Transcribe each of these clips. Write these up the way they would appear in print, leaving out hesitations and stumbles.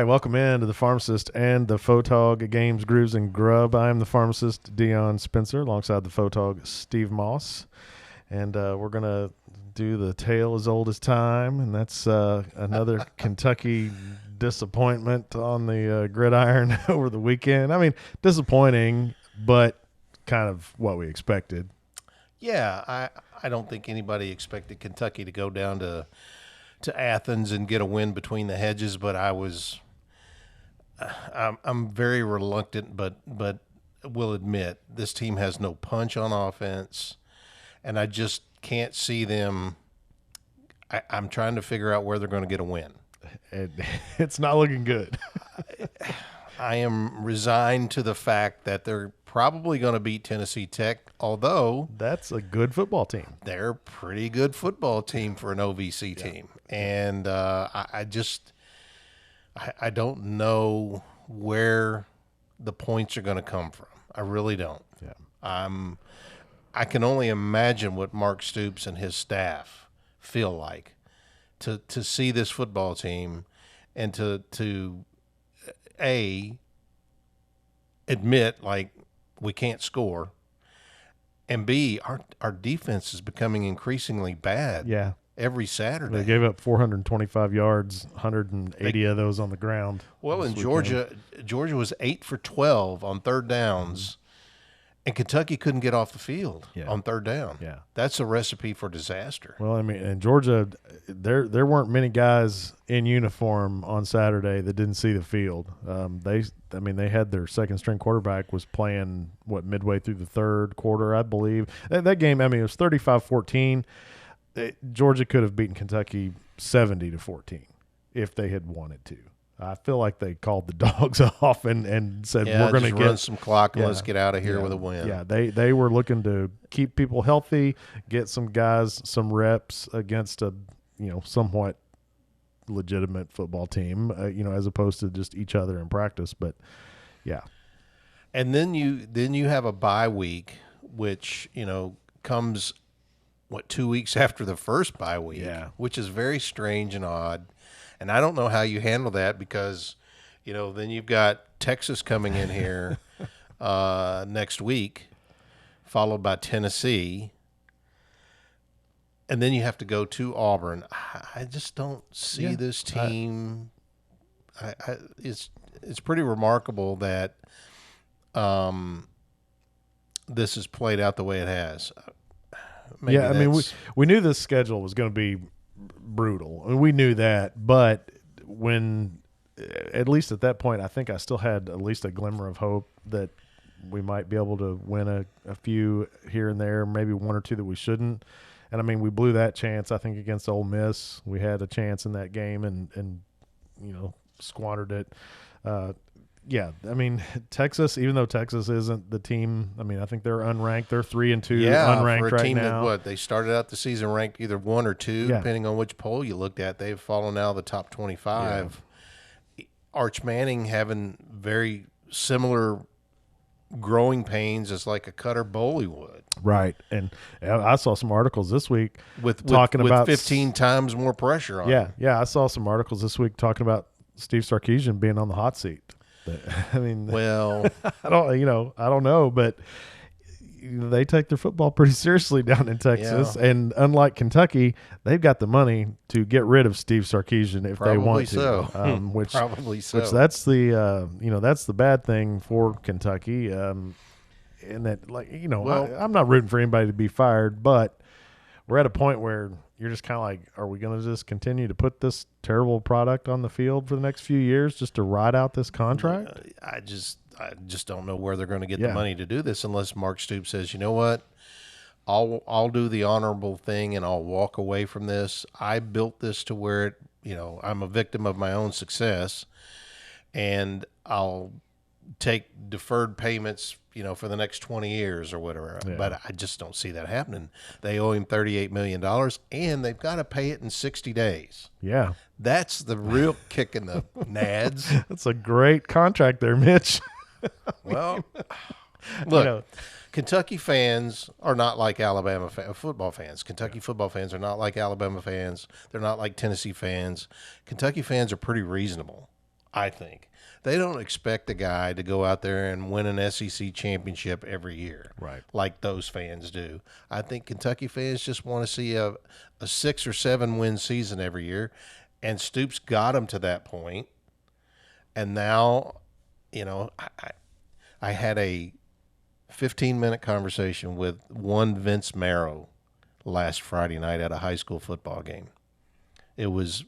right, welcome in to the Pharmacist and the Photog Games, Grooves, and Grub. I'm the Pharmacist, Dion Spencer, alongside the Photog, Steve Moss. And we're going to do the tale as old as time, and that's another Kentucky disappointment on the gridiron over the weekend. I mean, disappointing, but kind of what we expected. Yeah, I don't think anybody expected Kentucky to go down to Athens and get a win between the hedges, but I'm very reluctant, but will admit this team has no punch on offense, and I just can't see them. I'm trying to figure out where they're going to get a win. It's not looking good. I am resigned to the fact that they're probably going to beat Tennessee Tech, although that's a good football team. They're a pretty good football team for an OVC team. And I don't know where the points are going to come from. I really don't. Yeah. I can only imagine what Mark Stoops and his staff feel like to see this football team and to admit, like, we can't score, and B, our defense is becoming increasingly bad. Yeah. Every Saturday. They gave up 425 yards, 180 of those on the ground. Well, in Georgia was 8 for 12 on third downs, and Kentucky couldn't get off the field on third down. Yeah. That's a recipe for disaster. Well, I mean, in Georgia, there weren't many guys in uniform on Saturday that didn't see the field. They had their second-string quarterback was playing, midway through the third quarter, I believe. That game, it was 35-14. Georgia could have beaten Kentucky 70-14 if they had wanted to. I feel like they called the dogs off and said, we're going to run some clock and let's get out of here with a win. Yeah, they were looking to keep people healthy, get some guys some reps against a somewhat legitimate football team, as opposed to just each other in practice. But yeah, and then you have a bye week, which comes 2 weeks after the first bye week, which is very strange and odd. And I don't know how you handle that because, then you've got Texas coming in here next week, followed by Tennessee. And then you have to go to Auburn. I just don't see this team. It's pretty remarkable that this has played out the way it has. We knew this schedule was going to be brutal. We knew that, but when, at least at that point, I think I still had at least a glimmer of hope that we might be able to win a few here and there, maybe one or two that we shouldn't. And we blew that chance, I think, against Ole Miss. We had a chance in that game and squandered it. Texas, even though Texas isn't the team, I think they're unranked. They're 3-2, unranked for a right team now. That they started out the season ranked either 1 or 2, depending on which poll you looked at. They've fallen out of the top 25. Yeah. Arch Manning having very similar growing pains as like a Cutter Bowley would. Right, and I saw some articles this week with about 15 times more pressure on him. Yeah, I saw some articles this week talking about Steve Sarkisian being on the hot seat. Well, I don't know, but they take their football pretty seriously down in Texas, and unlike Kentucky, they've got the money to get rid of Steve Sarkisian if they want to. Probably so. Which that's the that's the bad thing for Kentucky, and that I'm not rooting for anybody to be fired, but we're at a point where you're just kind of like, are we going to just continue to put this terrible product on the field for the next few years just to ride out this contract? I just don't know where they're going to get the money to do this unless Mark Stoops says, you know what, I'll do the honorable thing and I'll walk away from this. I built this to where I'm a victim of my own success, and I'll take deferred payments for the next 20 years or whatever. Yeah. But I just don't see that happening. They owe him $38 million, and they've got to pay it in 60 days. Yeah. That's the real kick in the nads. That's a great contract there, Mitch. Well, look, Kentucky fans are not like Alabama football fans. Kentucky football fans are not like Alabama fans. They're not like Tennessee fans. Kentucky fans are pretty reasonable. I think. They don't expect a guy to go out there and win an SEC championship every year, Right? like those fans do. I think Kentucky fans just want to see a 6 or 7 win season every year, and Stoops got them to that point. And now, I had a 15-minute conversation with one Vince Marrow last Friday night at a high school football game. It was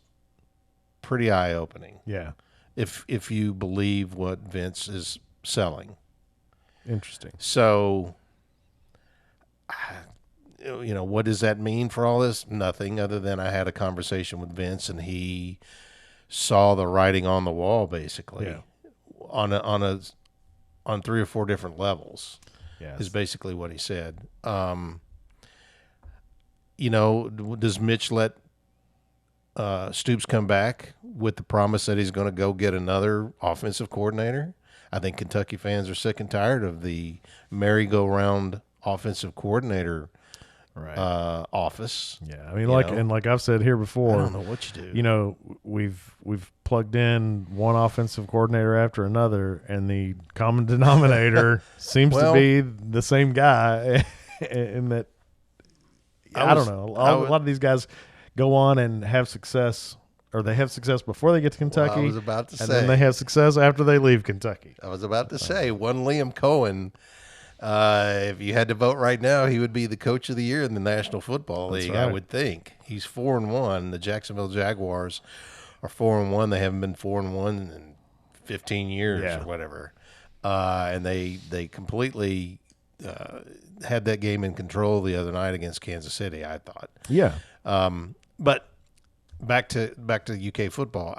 pretty eye-opening. Yeah. If you believe what Vince is selling. Interesting. So, what does that mean for all this? Nothing other than I had a conversation with Vince and he saw the writing on the wall, basically, on 3 or 4 different levels. Yes. Is basically what he said. Does Mitch let Stoops come back with the promise that he's going to go get another offensive coordinator? I think Kentucky fans are sick and tired of the merry-go-round offensive coordinator office. Yeah, I mean, like I've said here before, I don't know what you do. We've plugged in one offensive coordinator after another, and the common denominator seems to be the same guy. In that, I don't know. A lot of these guys go on and have success, or they have success before they get to Kentucky. I was about to say, then they have success after they leave Kentucky. I was about to say, one Liam Coen. If you had to vote right now, he would be the coach of the year in the National Football League. Right. I would think. He's 4-1. The Jacksonville Jaguars are 4-1. They haven't been 4-1 in 15 years or whatever. And they completely had that game in control the other night against Kansas City, I thought. Yeah. But back to UK football.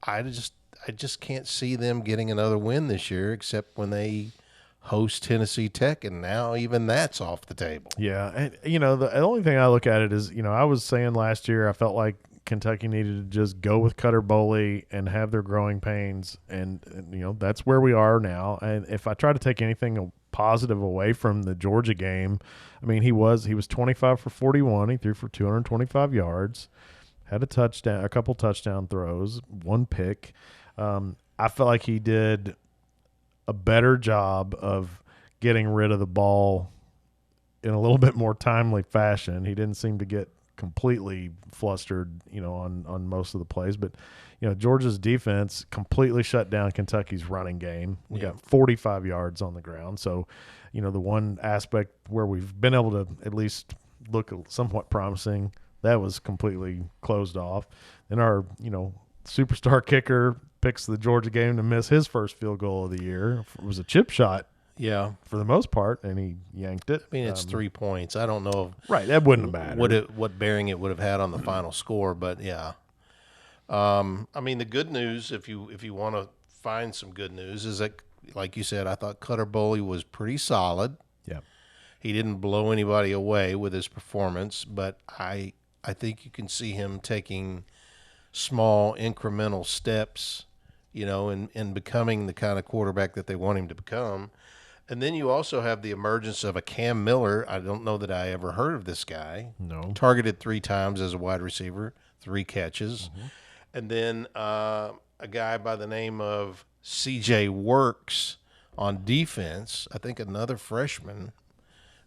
I just can't see them getting another win this year, except when they host Tennessee Tech, and now even that's off the table. Yeah, and the only thing I look at it is, I was saying last year I felt like Kentucky needed to just go with Cutter Boley and have their growing pains, and that's where we are now. And if I try to take anything positive away from the Georgia game, I mean, he was 25 for 41. He threw for 225 yards, had a couple touchdown throws, 1 pick. I felt like he did a better job of getting rid of the ball in a little bit more timely fashion. He didn't seem to get completely flustered, on most of the plays. But, Georgia's defense completely shut down Kentucky's running game. We got 45 yards on the ground. So, the one aspect where we've been able to at least look somewhat promising, that was completely closed off. Then our, superstar kicker picks the Georgia game to miss his first field goal of the year. It was a chip shot. Yeah, for the most part, and he yanked it. I mean, it's 3 points. I don't know. Right, that wouldn't have mattered. What bearing it would have had on the final score, but yeah. I mean, the good news, if you want to find some good news, is that, like you said, I thought Cutter Boley was pretty solid. Yeah, he didn't blow anybody away with his performance, but I think you can see him taking small incremental steps, in becoming the kind of quarterback that they want him to become. And then you also have the emergence of a Cam Miller. I don't know that I ever heard of this guy. No. Targeted 3 times as a wide receiver, 3 catches. Mm-hmm. And then a guy by the name of C.J. Works on defense. I think another freshman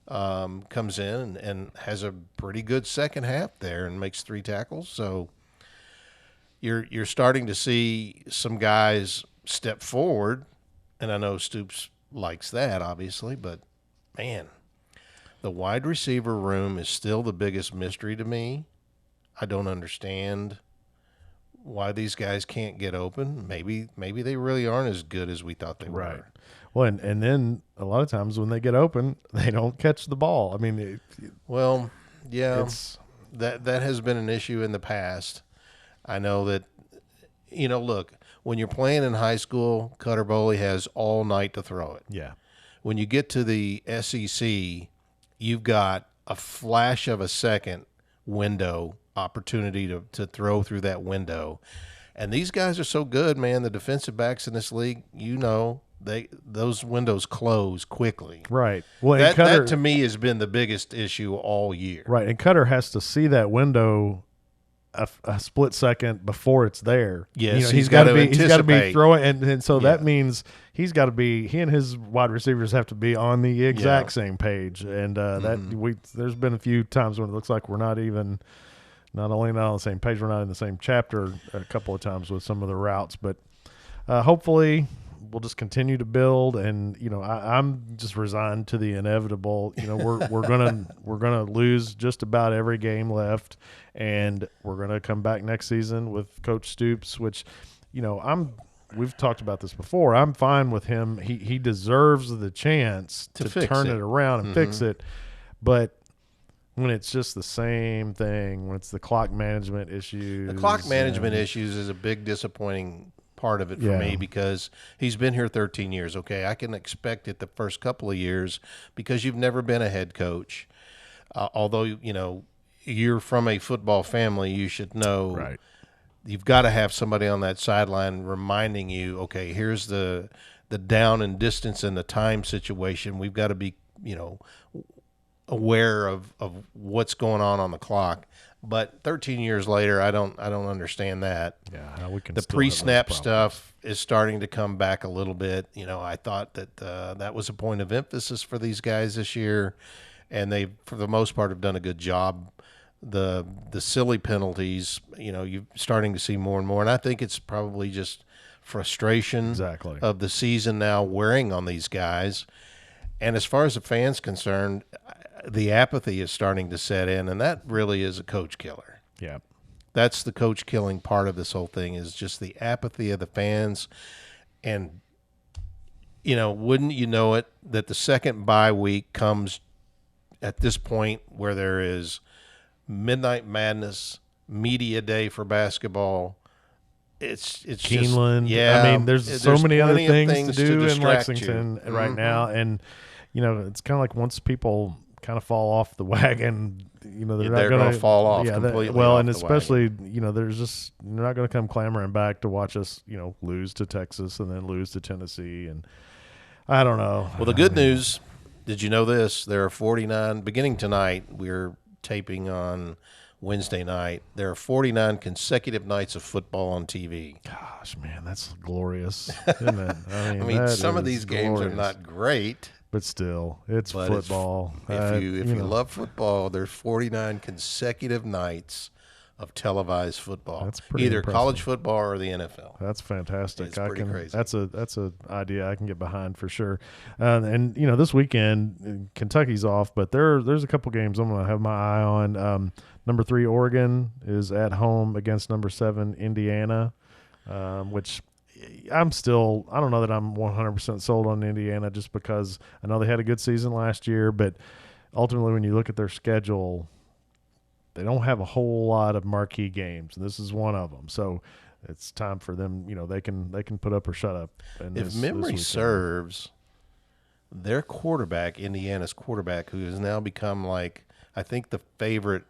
comes in and has a pretty good second half there and makes 3 tackles. So you're starting to see some guys step forward, and I know Stoops likes that, obviously, but man, the wide receiver room is still the biggest mystery to me. I don't understand why these guys can't get open. Maybe they really aren't as good as we thought they were. Well, and then a lot of times when they get open, they don't catch the ball. I mean, that has been an issue in the past. I know that, look, when you're playing in high school, Cutter Boley has all night to throw it. Yeah. When you get to the SEC, you've got a flash of a second window opportunity to throw through that window. And these guys are so good, man. The defensive backs in this league, those windows close quickly. Right. Well, that to me has been the biggest issue all year. Right. And Cutter has to see that window a split second before it's there. Yes, he's got to be anticipate. throwing, and so that means he and his wide receivers have to be on the exact same page. And there's been a few times when it looks like we're not only not on the same page, we're not in the same chapter a couple of times with some of the routes, but hopefully we'll just continue to build. And I'm just resigned to the inevitable. We're gonna lose just about every game left, and we're gonna come back next season with Coach Stoops, which we've talked about this before. I'm fine with him. He deserves the chance to turn it around and fix it, but when it's just the same thing, when it's the clock management issues. The clock management issues is a big disappointing part of it for me, because he's been here 13 years. Okay, I can expect it the first couple of years because you've never been a head coach. Although, you're from a football family, you should know. Right. You've got to have somebody on that sideline reminding you, okay, here's the down and distance and the time situation. We've got to be, aware of what's going on the clock. But 13 years later, I don't understand that. Yeah, we can. The pre-snap stuff is starting to come back a little bit. I thought that that was a point of emphasis for these guys this year, and they, for the most part, have done a good job. The silly penalties, you're starting to see more and more, and I think it's probably just frustration of the season now wearing on these guys. And as far as the fans concerned, the apathy is starting to set in, and that really is a coach killer. Yeah. That's the coach killing part of this whole thing, is just the apathy of the fans. And, wouldn't you know it, that the second bye week comes at this point where there is Midnight Madness, media day for basketball. It's Keeneland. Just, there's so many other things to do in Lexington you. right now. And, it's kind of like once people kind of fall off the wagon, they're going to fall off completely. And especially, there's just, they're not going to come clamoring back to watch us, lose to Texas and then lose to Tennessee. And I don't know. Well, the good news, did you know this? There are 49, beginning tonight, we're taping on Wednesday night. There are 49 consecutive nights of football on TV. Gosh, man, that's glorious, isn't it? I mean some of these games are not great. But still, it's football. If you love football, there's 49 consecutive nights of televised football. That's pretty either impressive. College football or the NFL. That's fantastic. It's pretty crazy. That's a idea I can get behind for sure. And this weekend Kentucky's off, but there's a couple games I'm going to have my eye on. Number 3 Oregon is at home against number 7 Indiana, which I don't know that I'm 100% sold on Indiana, just because I know they had a good season last year, but ultimately when you look at their schedule, they don't have a whole lot of marquee games, and this is one of them. So it's time for them. They can put up or shut up. If memory serves, their quarterback, Indiana's quarterback, who has now become I think the favorite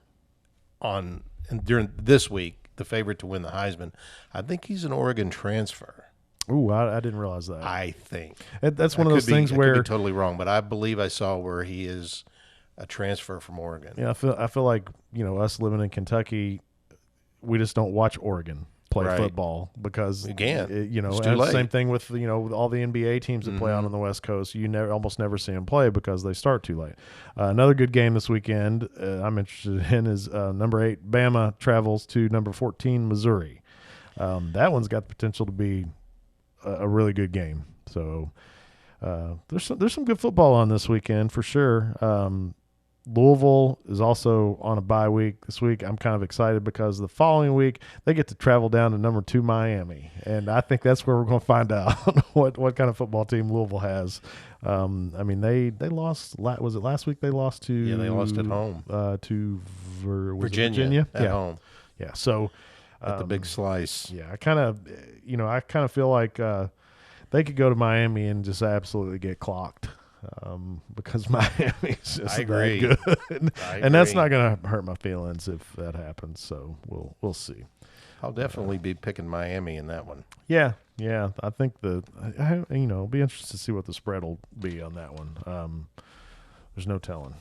during this week, the favorite to win the Heisman, I think he's an Oregon transfer. Ooh, I didn't realize that. I think that's one of those things where I could be totally wrong, but I believe I saw where he is a transfer from Oregon. Yeah, I feel like us living in Kentucky, we just don't watch Oregon play football because you can't. It's too late. Same thing with with all the NBA teams that play out on the West Coast. You almost never see them play because they start too late. Another good game this weekend I'm interested in is number 8 Bama travels to number 14 Missouri. That one's got the potential to be a really good game. So there's some good football on this weekend for sure. Louisville is also on a bye week this week. I'm kind of excited because the following week they get to travel down to number 2 Miami, and I think that's where we're going to find out what kind of football team Louisville has. They lost. Was it last week? They lost to they lost at home to Virginia at home. Yeah. So at the Big Slice. Yeah, I kind of feel like they could go to Miami and just absolutely get clocked. Because Miami's just that good. And that's not going to hurt my feelings if that happens. So we'll see. I'll definitely be picking Miami in that one. Yeah. I think it'll be interesting to see what the spread will be on that one. There's no telling.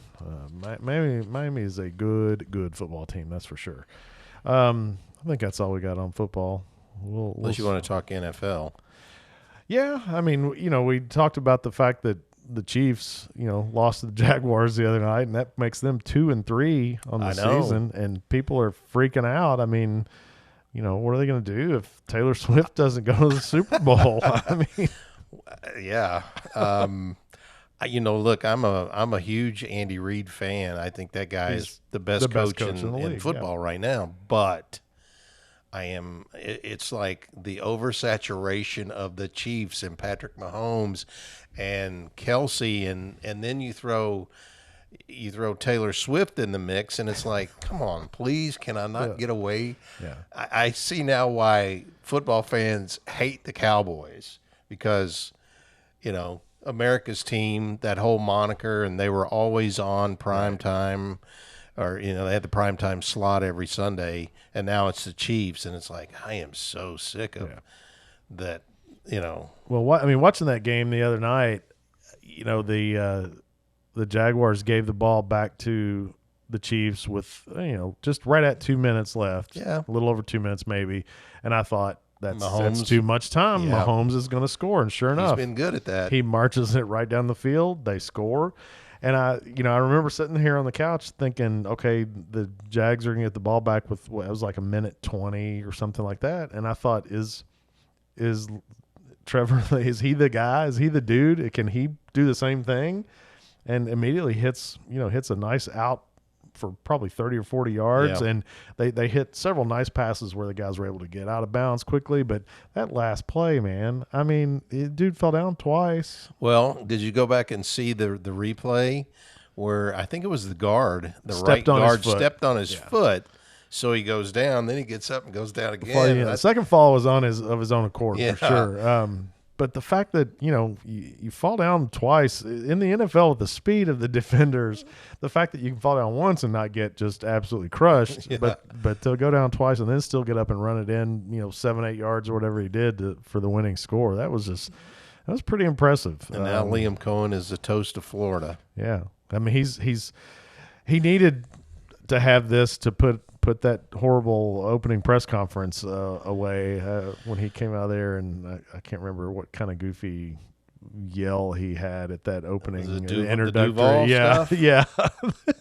Miami is a good football team, that's for sure. I think that's all we got on football. Unless you want to talk NFL. Yeah, I mean, we talked about the fact that the Chiefs, lost to the Jaguars the other night, and that makes them 2-3 on the season, and people are freaking out. I mean, what are they going to do if Taylor Swift doesn't go to the Super Bowl? I mean, yeah. Look, I'm a huge Andy Reid fan. I think that guy is the best coach in football right now. But it's like the oversaturation of the Chiefs and Patrick Mahomes and Kelsey, and then you throw Taylor Swift in the mix, and it's like, come on, please, can I not get away? Yeah. I see now why football fans hate the Cowboys, because, America's team, that whole moniker, and they were always on prime time, or, they had the prime time slot every Sunday, and now it's the Chiefs, and it's like, I am so sick of that, Well, watching that game the other night, the Jaguars gave the ball back to the Chiefs with, just right at 2 minutes left. Yeah. A little over 2 minutes maybe. And I thought, that's too much time. Yeah. Mahomes is going to score. And sure enough, he's been good at that. He marches it right down the field. They score. And I remember sitting here on the couch thinking, okay, the Jags are going to get the ball back with, it was like a minute 20 or something like that. And I thought, is Trevor, is he the guy? Is he the dude? Can he do the same thing? And immediately hits a nice out for probably 30 or 40 yards. Yeah. And they hit several nice passes where the guys were able to get out of bounds quickly. But that last play, man, I mean, dude fell down twice. Well, did you go back and see the replay where I think it was the guard, right guard stepped on his foot? So he goes down, then he gets up and goes down again. The second fall was of his own accord, for sure. But the fact that, you fall down twice in the NFL with the speed of the defenders, the fact that you can fall down once and not get just absolutely crushed, but to go down twice and then still get up and run it in, 7-8 yards or whatever he did for the winning score, that was pretty impressive. And now Liam Coen is the toast of Florida. Yeah. I mean, he needed to have this to put that horrible opening press conference away when he came out there, and I can't remember what kind of goofy yell he had at that opening introductory. Stuff? Yeah.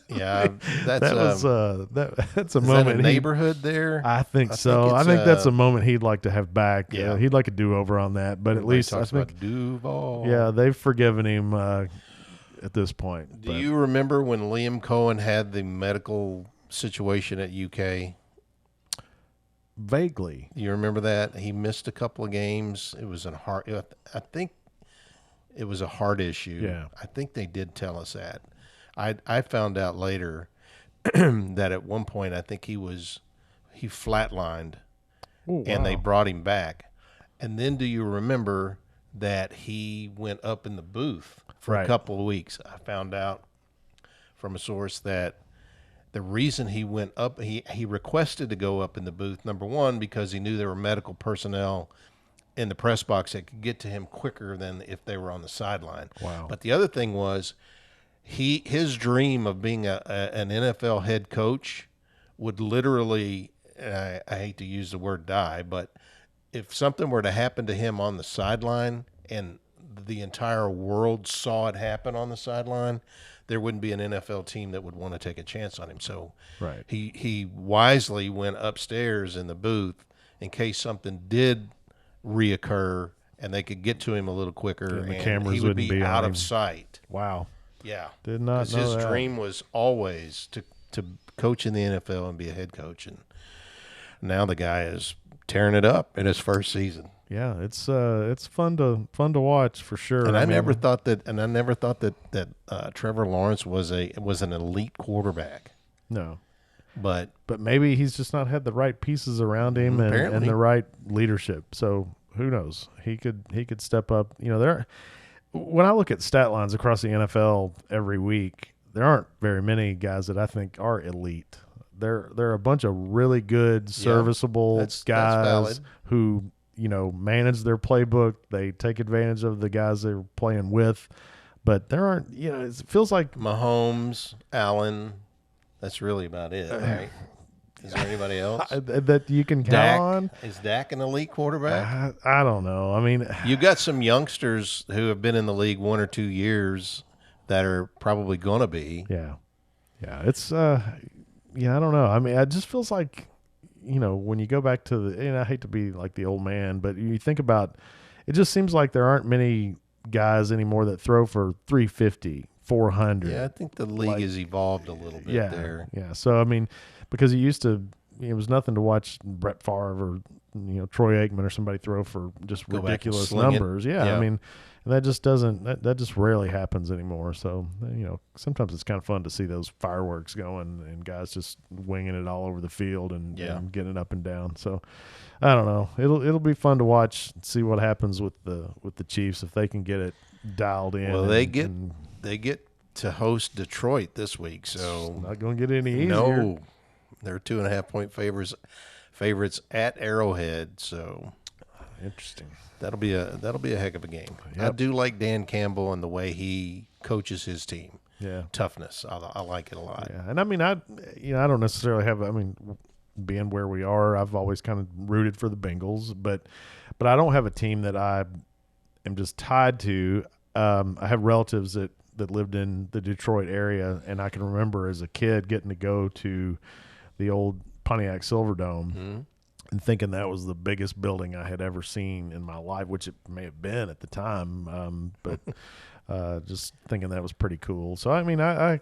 Yeah, that's a moment. That a neighborhood there? I think so. I think that's a moment he'd like to have back. Yeah, he'd like a do-over on that. But at least I think Duval. Yeah, they've forgiven him at this point. Do you remember when Liam Coen had the medical situation at UK? Vaguely. You remember that? He missed a couple of games. It was I think it was a heart issue. Yeah. I think they did tell us that. I found out later that at one point I think he flatlined. Ooh, and wow. They brought him back. And then do you remember that he went up in the booth for a couple of weeks? I found out from a source that the reason he went up, he requested to go up in the booth, number one, because he knew there were medical personnel in the press box that could get to him quicker than if they were on the sideline. Wow. But the other thing was his dream of being an NFL head coach would literally, I hate to use the word die, but if something were to happen to him on the sideline and the entire world saw it happen on the sideline, there wouldn't be an NFL team that would want to take a chance on him. So he wisely went upstairs in the booth in case something did reoccur and they could get to him a little quicker, and the and cameras he would wouldn't be out on of sight. Wow. Yeah. Did not know his that. dream was always to coach in the NFL and be a head coach, and now the guy is tearing it up in his first season. Yeah, it's fun to watch for sure. And I never thought that Trevor Lawrence was an elite quarterback. No, but maybe he's just not had the right pieces around him and the right leadership. So who knows? He could step up. When I look at stat lines across the NFL every week, there aren't very many guys that I think are elite. There are a bunch of really good, serviceable guys who manage their playbook. They take advantage of the guys they're playing with, but there aren't. It feels like Mahomes, Allen. That's really about it, right? Is there anybody else? that you can count Dak, on? is Dak an elite quarterback? I don't know. I mean, You've got some youngsters who have been in the league 1 or 2 years that are probably going to be. yeah. It's I don't know. I mean, it just feels like, when you go back to I hate to be like the old man, but you think about, it just seems like there aren't many guys anymore that throw for 350, 400. Yeah, I think the league has evolved a little bit there. Yeah. So, I mean, because it used to, it was nothing to watch Brett Favre or, Troy Aikman or somebody throw for just Go back and ridiculous sling it. numbers. Yeah. I mean, that just doesn't, that just rarely happens anymore. So, sometimes it's kind of fun to see those fireworks going and guys just winging it all over the field and getting it up and down. So, I don't know. It'll be fun to watch and see what happens with the Chiefs if they can get it dialed in. Well, they get to host Detroit this week, so it's not going to get any easier. No, they're 2.5-point favorites at Arrowhead. So interesting. That'll be a heck of a game. Yep. I do like Dan Campbell and the way he coaches his team. Yeah, toughness. I like it a lot. Yeah, and I mean, I don't necessarily have. I mean, being where we are, I've always kind of rooted for the Bengals, but I don't have a team that I am just tied to. I have relatives that lived in the Detroit area, and I can remember as a kid getting to go to the old Pontiac Silverdome and thinking that was the biggest building I had ever seen in my life, which it may have been at the time, but just thinking that was pretty cool. So, I mean, I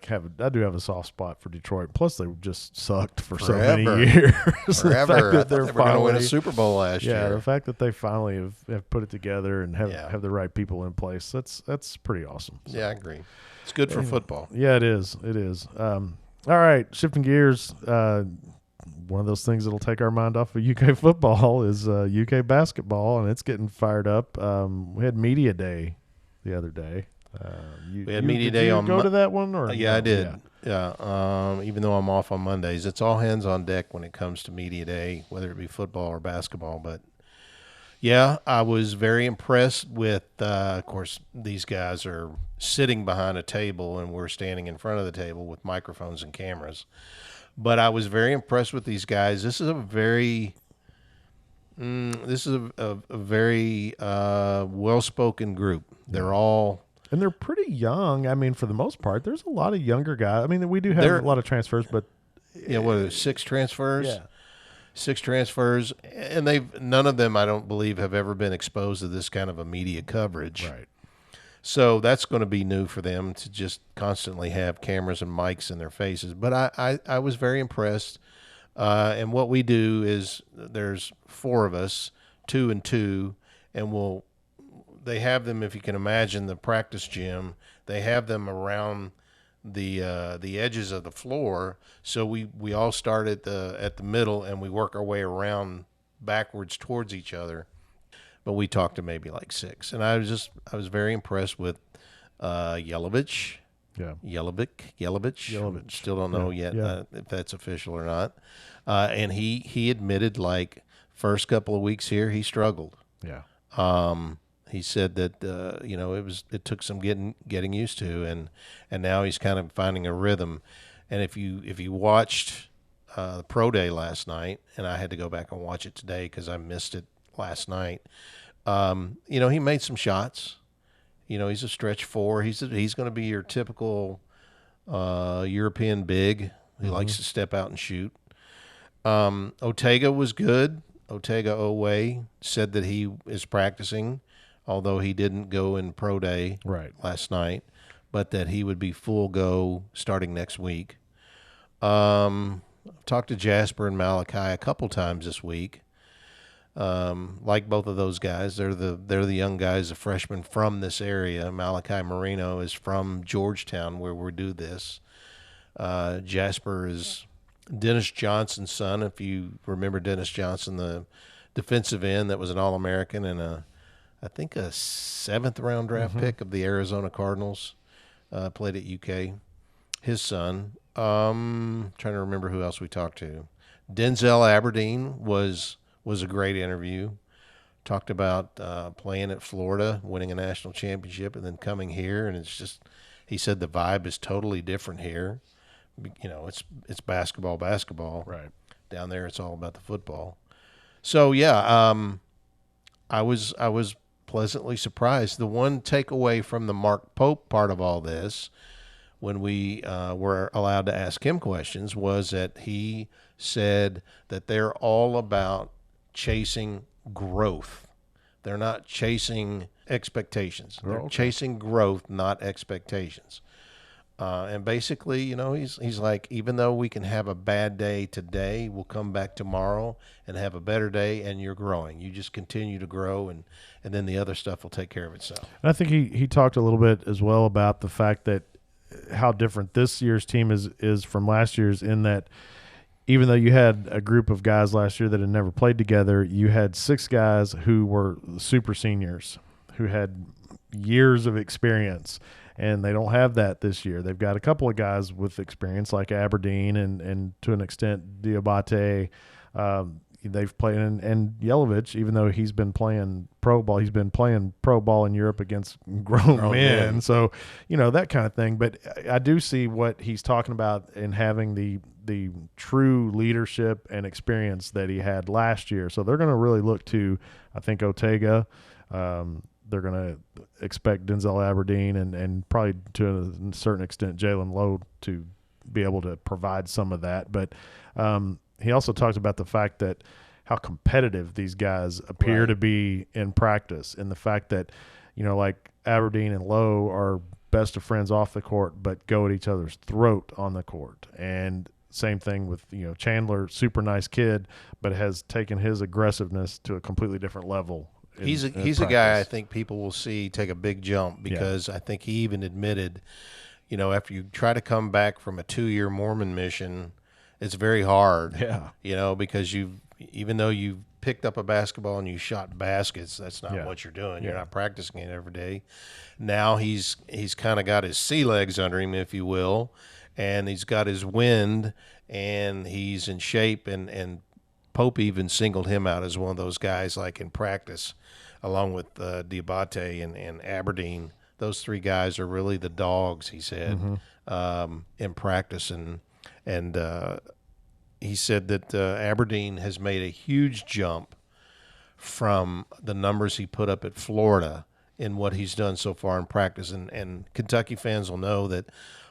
do have a soft spot for Detroit. Plus, they just sucked for so many years. Forever. I thought they were going to win a Super Bowl last year. Yeah, the fact that they finally have put it together and have the right people in place, that's pretty awesome. So, yeah, I agree. It's good for football. Yeah, it is. It is. All right, shifting gears. One of those things that'll take our mind off of UK football is UK basketball, and it's getting fired up. We had Media Day the other day. We had Media Day on. Go to that one, or yeah, I did. Yeah. Even though I'm off on Mondays, it's all hands on deck when it comes to Media Day, whether it be football or basketball. But yeah, I was very impressed with. Of course, these guys are sitting behind a table, and we're standing in front of the table with microphones and cameras. But I was very impressed with these guys. This is a very well-spoken group. They're all. And they're pretty young. I mean, for the most part, there's a lot of younger guys. I mean, we do have a lot of transfers, but what, 6 transfers? Yeah, 6 transfers, and none of them, I don't believe, have ever been exposed to this kind of a media coverage. Right. So that's going to be new for them to just constantly have cameras and mics in their faces. But I was very impressed. And what we do is there's 4 of us, 2 and 2, and they have them, if you can imagine the practice gym, they have them around the edges of the floor. So we all start at the middle, and we work our way around backwards towards each other. But we talked to maybe like 6, and I was very impressed with Yelovich. Yeah, Yelovich. Still don't know yet if that's official or not. And he admitted, like, first couple of weeks here he struggled. Yeah. He said that it took some getting used to, and now he's kind of finding a rhythm. And if you watched the pro day last night, and I had to go back and watch it today because I missed it last night. He made some shots. He's a stretch 4. He's going to be your typical European big who likes to step out and shoot. Otega was good. Otega Owe said that he is practicing, although he didn't go in pro day last night, but that he would be full go starting next week. Talked to Jasper and Malachi a couple times this week. Like both of those guys, they're the young guys, the freshmen from this area. Malachi Marino is from Georgetown, where we do this. Jasper is Dennis Johnson's son. If you remember Dennis Johnson, the defensive end that was an All-American and I think a 7th round draft pick of the Arizona Cardinals, played at UK. His son. Trying to remember who else we talked to. Denzel Aberdeen was a great interview. Talked about playing at Florida, winning a national championship, and then coming here, and it's just, he said the vibe is totally different here. It's basketball. Right. Down there, it's all about the football. So yeah, I was pleasantly surprised. The one takeaway from the Mark Pope part of all this, when we were allowed to ask him questions, was that he said that they're all about chasing growth. They're not chasing expectations. They're chasing growth, not expectations. And basically, he's like, even though we can have a bad day today, we'll come back tomorrow and have a better day, and you're growing. You just continue to grow, and then the other stuff will take care of itself. And I think he talked a little bit as well about the fact that how different this year's team is from last year's, in that even though you had a group of guys last year that had never played together, you had 6 guys who were super seniors who had years of experience. And they don't have that this year. They've got a couple of guys with experience like Aberdeen and to an extent Diabate. They've played, and Yelovich, even though he's been playing pro ball, he's been playing pro ball in Europe against grown men. So, that kind of thing. But I do see what he's talking about in having the true leadership and experience that he had last year. So they're going to really look to, I think, Ortega. They're going to expect Denzel Aberdeen and probably to a certain extent Jalen Lowe to be able to provide some of that. But he also talked about the fact that how competitive these guys appear to be in practice, and the fact that, like Aberdeen and Lowe are best of friends off the court but go at each other's throat on the court. And same thing with, Chandler, super nice kid, but has taken his aggressiveness to a completely different level. He's a guy I think people will see take a big jump, because I think he even admitted, after you try to come back from a 2-year Mormon mission, it's very hard. Yeah. Because even though you've picked up a basketball and you shot baskets, that's not what you're doing. You're not practicing it every day. Now he's kind of got his sea legs under him, if you will, and he's got his wind, and he's in shape, and Pope even singled him out as one of those guys, like in practice, along with Diabate and Aberdeen. Those 3 guys are really the dogs, he said, in practice. And he said that Aberdeen has made a huge jump from the numbers he put up at Florida in what he's done so far in practice. And Kentucky fans will know that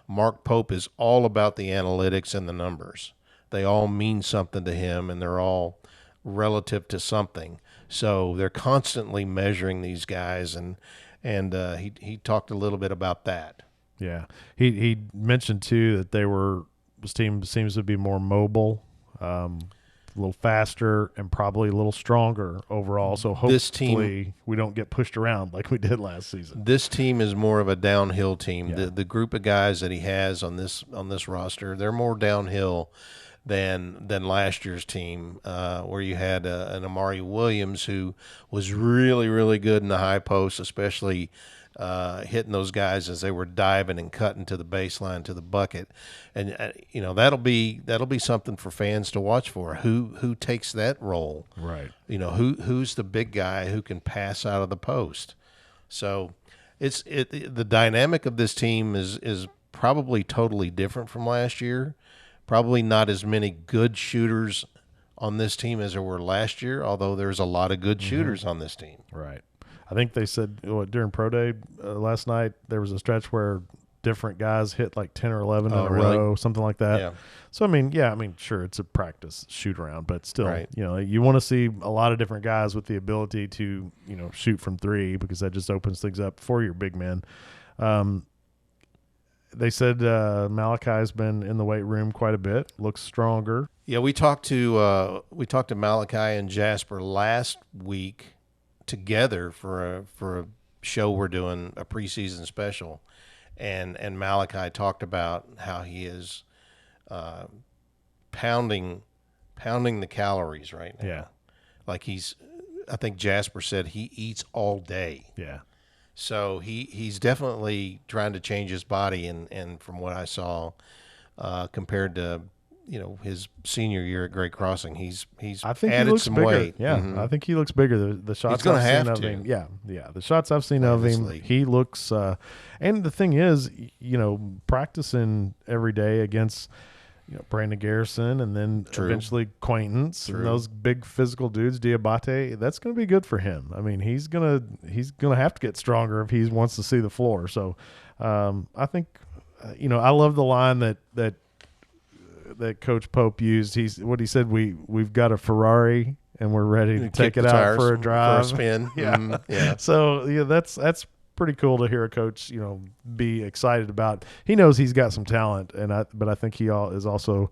Mark Pope is all about the analytics and the numbers. They all mean something to him, and they're all relative to something. So they're constantly measuring these guys, and he talked a little bit about that. Yeah, he mentioned too that this team seems to be more mobile, a little faster, and probably a little stronger overall. So hopefully we don't get pushed around like we did last season. This team is more of a downhill team. Yeah. The group of guys that he has on this roster, they're more downhill than last year's team, where you had an Amari Williams who was really, really good in the high post, especially hitting those guys as they were diving and cutting to the baseline, to the bucket. And that'll be something for fans to watch for. Who takes that role? Right. Who's the big guy who can pass out of the post? So the dynamic of this team is probably totally different from last year. Probably not as many good shooters on this team as there were last year, although there's a lot of good shooters on this team. Right. I think they said during Pro Day last night there was a stretch where different guys hit like 10 or 11 in a row, something like that. Yeah. So, sure, it's a practice shoot around, but still, you want to see a lot of different guys with the ability to, shoot from 3, because that just opens things up for your big men. They said Malachi's been in the weight room quite a bit, looks stronger. Yeah, we talked to Malachi and Jasper last week together for a show we're doing, a preseason special, and Malachi talked about how he is pounding the calories right now. Yeah, like I think Jasper said he eats all day. Yeah. So he's definitely trying to change his body, and from what I saw, compared to his senior year at Great Crossing, he's I think added he looks some bigger. weight. Yeah, I think he looks bigger. The shots I've seen of him, the shots I've seen of him, he looks. And the thing is, practicing every day against Brandon Garrison, and then eventually Quaintance, and those big physical dudes, Diabate. That's going to be good for him. I mean, he's gonna have to get stronger if he wants to see the floor. So, I think, I love the line that Coach Pope used. He said, we've got a Ferrari and we're ready to take it out for a drive, for a spin. Yeah. Yeah. So that's pretty cool to hear a coach, be excited about. He knows he's got some talent, but I think he is also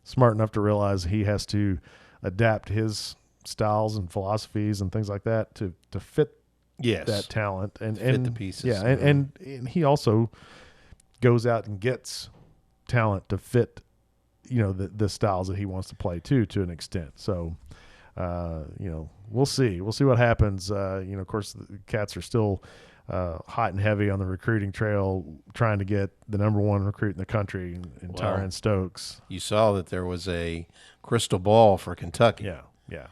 smart enough to realize he has to adapt his styles and philosophies and things like that to fit that talent and fit the pieces. Yeah, and he also goes out and gets talent to fit, the styles that he wants to play to an extent. So, we'll see what happens. Of course, the Cats are still hot and heavy on the recruiting trail, trying to get the number one recruit in the country in Tyron Stokes. You saw that there was a crystal ball for Kentucky. Yeah.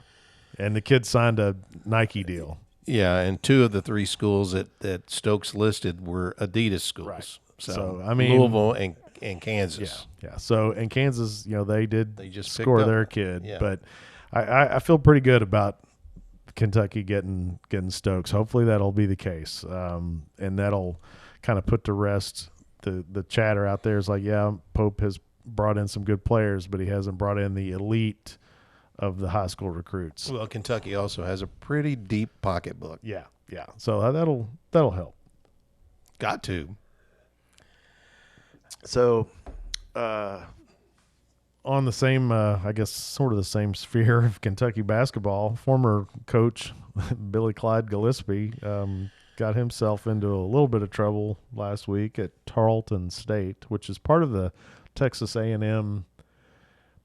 And the kid signed a Nike deal. Yeah, and 2 of the 3 schools that Stokes listed were Adidas schools. Right. So I mean, Louisville and Kansas. Yeah. So in Kansas, they just score their kid. Yeah. But I feel pretty good about Kentucky getting Stokes. Hopefully that'll be the case, and that'll kind of put to rest the chatter out there. Is like, Pope has brought in some good players, but he hasn't brought in the elite of the high school recruits. Well, Kentucky also has a pretty deep pocketbook. Yeah. So that'll help. Got to. So, on the same, I guess, sort of the same sphere of Kentucky basketball, former coach Billy Gillispie got himself into a little bit of trouble last week at Tarleton State, which is part of the Texas A&M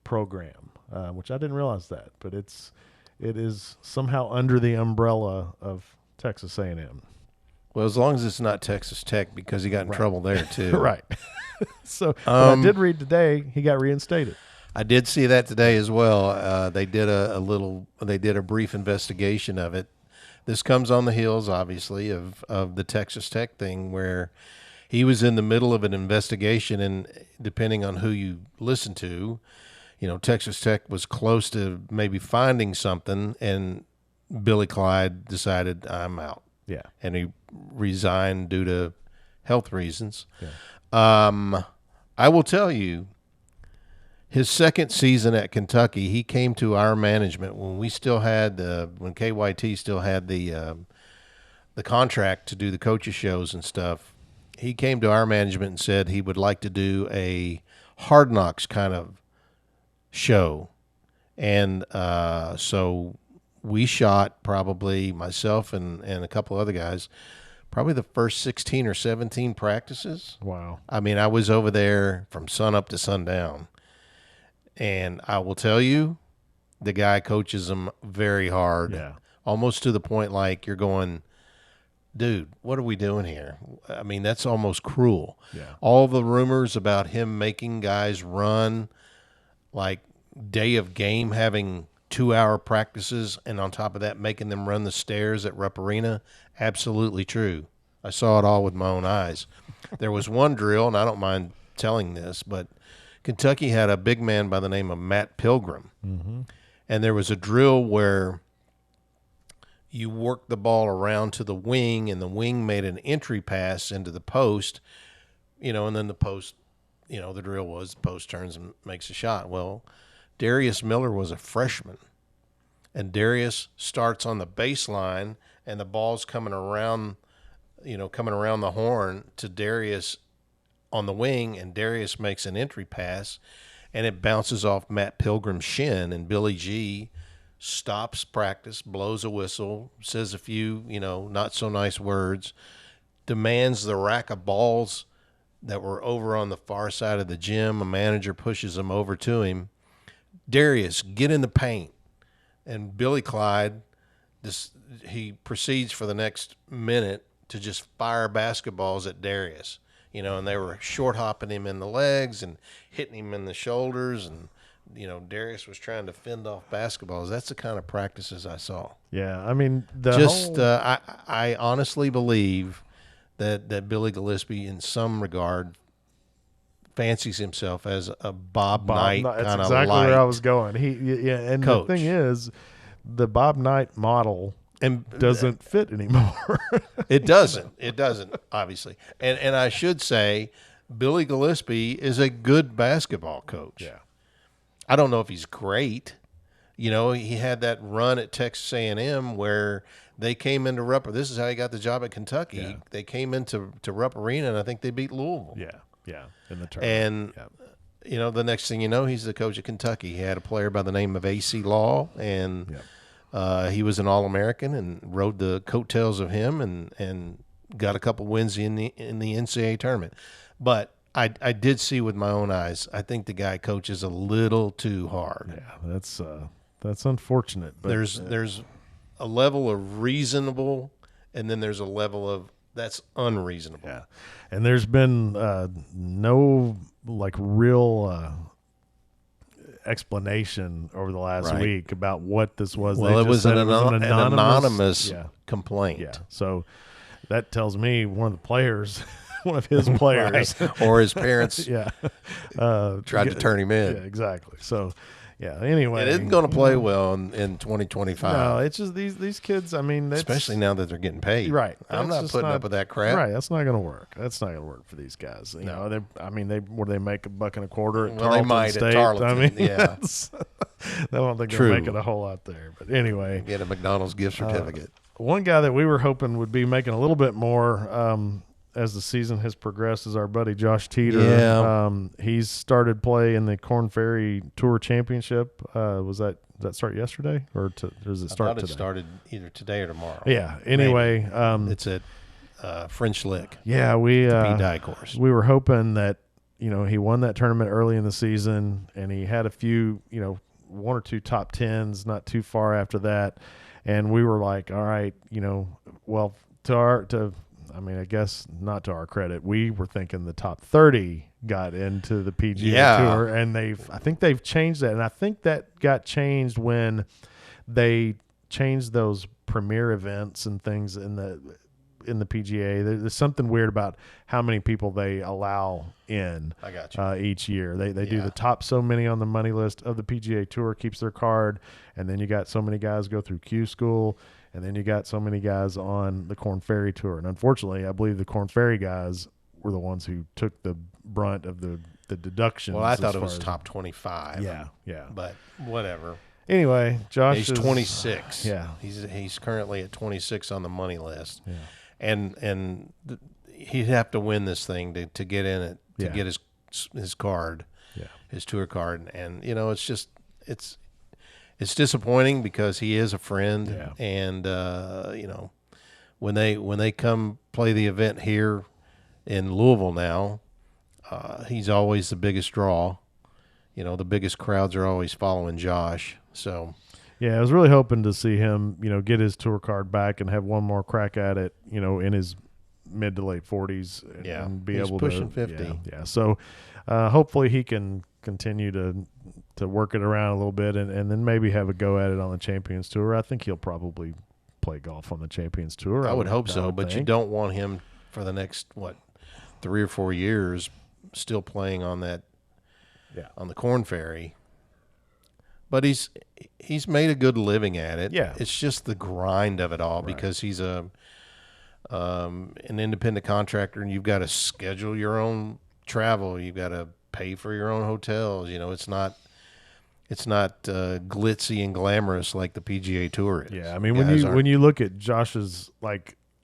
program, which I didn't realize that, but it is somehow under the umbrella of Texas A&M. Well, as long as it's not Texas Tech, because he got in trouble there too. Right. So I did read today he got reinstated. I did see that today as well. They did a brief investigation of it. This comes on the heels, obviously, of the Texas Tech thing, where he was in the middle of an investigation, and depending on who you listen to, Texas Tech was close to maybe finding something, and Billy Clyde decided, I'm out. Yeah. And he resigned due to health reasons. Yeah. I will tell you, his second season at Kentucky, he came to our management when we still had when KYT still had the contract to do the coaches shows and stuff. He came to our management and said he would like to do a Hard Knocks kind of show, and so we shot, probably myself and a couple other guys, probably the first 16 or 17 practices. Wow. I mean, I was over there from sun up to sundown. And I will tell you, the guy coaches them very hard. Yeah. Almost to the point like you're going, dude, what are we doing here? I mean, that's almost cruel. Yeah. All the rumors about him making guys run, like day of game, having 2-hour practices, and on top of that, making them run the stairs at Rupp Arena, absolutely true. I saw it all with my own eyes. There was one drill, and I don't mind telling this, but Kentucky had a big man by the name of Matt Pilgrim. Mm-hmm. And there was a drill where you worked the ball around to the wing, and the wing made an entry pass into the post, and then the post, the drill was the post turns and makes a shot. Well, Darius Miller was a freshman, and Darius starts on the baseline, and the ball's coming around the horn to Darius on the wing, and Darius makes an entry pass, and it bounces off Matt Pilgrim's shin, and Billy G stops practice, blows a whistle, says a few, not so nice words, demands the rack of balls that were over on the far side of the gym. A manager pushes them over to him. Darius, get in the paint. And Billy Clyde, he proceeds for the next minute to just fire basketballs at Darius. And they were short hopping him in the legs and hitting him in the shoulders, and Darius was trying to fend off basketballs. That's the kind of practices I saw. Yeah, I mean, I honestly believe that Billy Gillispie, in some regard, fancies himself as a Bob Knight kind of That's exactly light where I was going. And coach. the thing is, the Bob Knight model and doesn't fit anymore. It doesn't. It doesn't, obviously. And I should say, Billy Gillispie is a good basketball coach. Yeah. I don't know if he's great. You know, he had that run at Texas A&M where they came into Rupp. This is how he got the job at Kentucky. Yeah. They came into Rupp Arena, and I think they beat Louisville. Yeah, in the tournament. And, you know, the next thing you know, he's the coach at Kentucky. He had a player by the name of A.C. Law, and he was an All-American and rode the coattails of him and got a couple wins in the NCAA tournament. But I did see with my own eyes, I think the guy coaches a little too hard. Yeah, that's unfortunate. But there's a level of reasonable, and then there's a level of that's unreasonable. Yeah, and there's been no like real explanation over the last week about what this was. Well, it was an anonymous complaint. Yeah, so that tells me one of the players. One of his players or his parents tried to turn him in. Yeah, exactly. So, anyway. It isn't going to play well in 2025. No, it's just these kids, I mean. Especially now that they're getting paid. Right. I'm not putting up with that crap. Right. That's not going to work. That's not going to work for these guys. You know, they make $1.25 at Tarleton they might State. at Tarleton. I mean, yeah. I don't think they're making a whole lot there. But anyway. Get a McDonald's gift certificate. One guy that we were hoping would be making a little bit more as the season has progressed is our buddy Josh Teater. Yeah. He's started play in the Korn Ferry Tour Championship. Does that start yesterday or does it start today? It started either today or tomorrow. Yeah. Anyway, it's at French Lick. Yeah, we B-Dye course. We were hoping that he won that tournament early in the season, and he had a few one or two top tens not too far after that, and we were like, all right, well I guess not to our credit, we were thinking the top 30 got into the PGA Tour, and I think they've changed that, and I think that got changed when they changed those premier events and things in the PGA. There's something weird about how many people they allow in. I got you. Each year. They do the top so many on the money list of the PGA Tour keeps their card, and then you got so many guys go through Q School. And then you got so many guys on the Korn Ferry Tour. And unfortunately, I believe the Korn Ferry guys were the ones who took the brunt of the deductions. Well, I thought it was top 25. Yeah. But whatever. Anyway, Josh He's 26. Yeah. He's currently at 26 on the money list. Yeah. And he'd have to win this thing to get in it, to get his card, his tour card. And, it's just it's disappointing because he is a friend, and when they come play the event here in Louisville now, he's always the biggest draw. The biggest crowds are always following Josh. So, I was really hoping to see him, get his tour card back and have one more crack at it, in his mid to late 40s, and be able to pushing 50. Yeah. So, hopefully he can continue to work it around a little bit and then maybe have a go at it on the Champions Tour. I think he'll probably play golf on the Champions Tour. I would hope so, but you don't want him for the next 3 or 4 years still playing on that on the Korn Ferry. But he's made a good living at it. Yeah. It's just the grind of it all because he's an independent contractor, and you've got to schedule your own travel. You've got to pay for your own hotels. It's not glitzy and glamorous like the PGA Tour is. Yeah, I mean, when you look at Josh's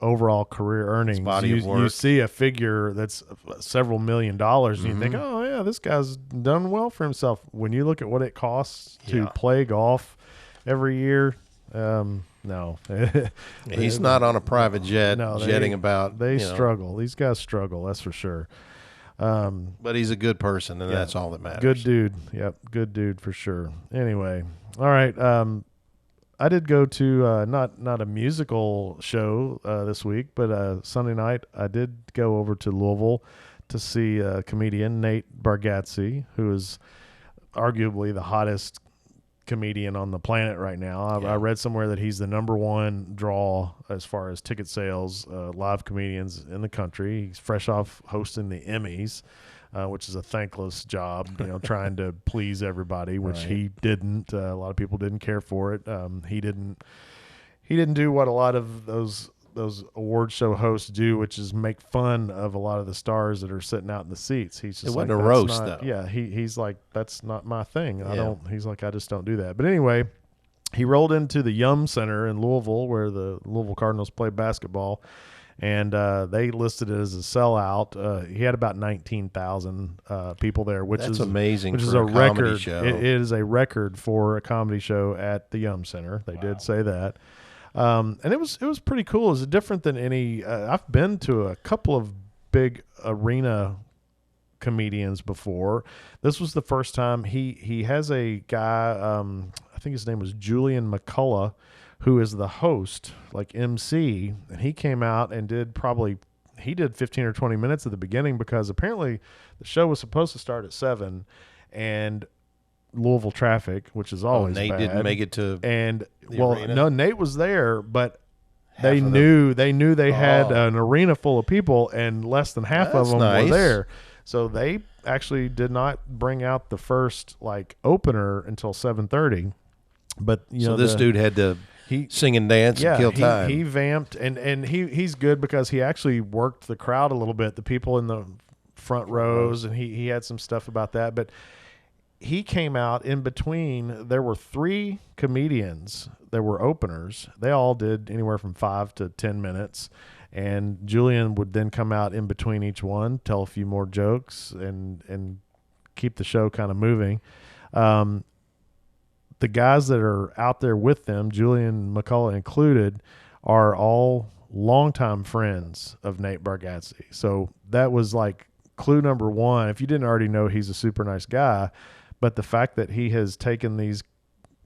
overall career earnings, you see a figure that's several $1 million, and you think, oh yeah, this guy's done well for himself. When you look at what it costs to play golf every year, no, he's not on a private jet jetting about. They struggle. These guys struggle. That's for sure. But he's a good person, and that's all that matters. Good dude. Yep, good dude for sure. Anyway, all right. I did go to not a musical show this week, but Sunday night I did go over to Louisville to see comedian Nate Bargatze, who is arguably the hottest comedian on the planet right now. I read somewhere that he's the #1 draw as far as ticket sales, live comedians in the country. He's fresh off hosting the Emmys. which is a thankless job, trying to please everybody, which he didn't. A lot of people didn't care for it. He didn't do what a lot of those award show hosts do, which is make fun of a lot of the stars that are sitting out in the seats. He's just it wasn't a roast, though. Yeah, he's like, that's not my thing. He's like, I just don't do that. But anyway, he rolled into the Yum Center in Louisville, where the Louisville Cardinals play basketball, and they listed it as a sellout. He had about 19,000 people there, which is amazing. Which for is a record. Show. It is a record for a comedy show at the Yum Center. They did say that. And it was pretty cool. It was different than any. I've been to a couple of big arena comedians before. This was the first time. He has a guy. I think his name was Julian McCullough, who is the host, like MC, and he came out and did 15 or 20 minutes at the beginning, because apparently the show was supposed to start at 7, and Louisville traffic, which is always Nate bad. didn't make it to arena? No, Nate was there, but they knew they had an arena full of people, and less than half of them were there. So they actually did not bring out the first opener until 7:30. But this dude had to sing and dance and kill time. He vamped, and he's good because he actually worked the crowd a little bit, the people in the front rows, and he had some stuff about that, but he came out in between. There were 3 comedians that were openers. They all did anywhere from 5 to 10 minutes. And Julian would then come out in between each one, tell a few more jokes, and keep the show kind of moving. The guys that are out there with them, Julian McCullough included, are all longtime friends of Nate Bargatze. So that was like clue number 1. If you didn't already know, he's a super nice guy. But the fact that he has taken these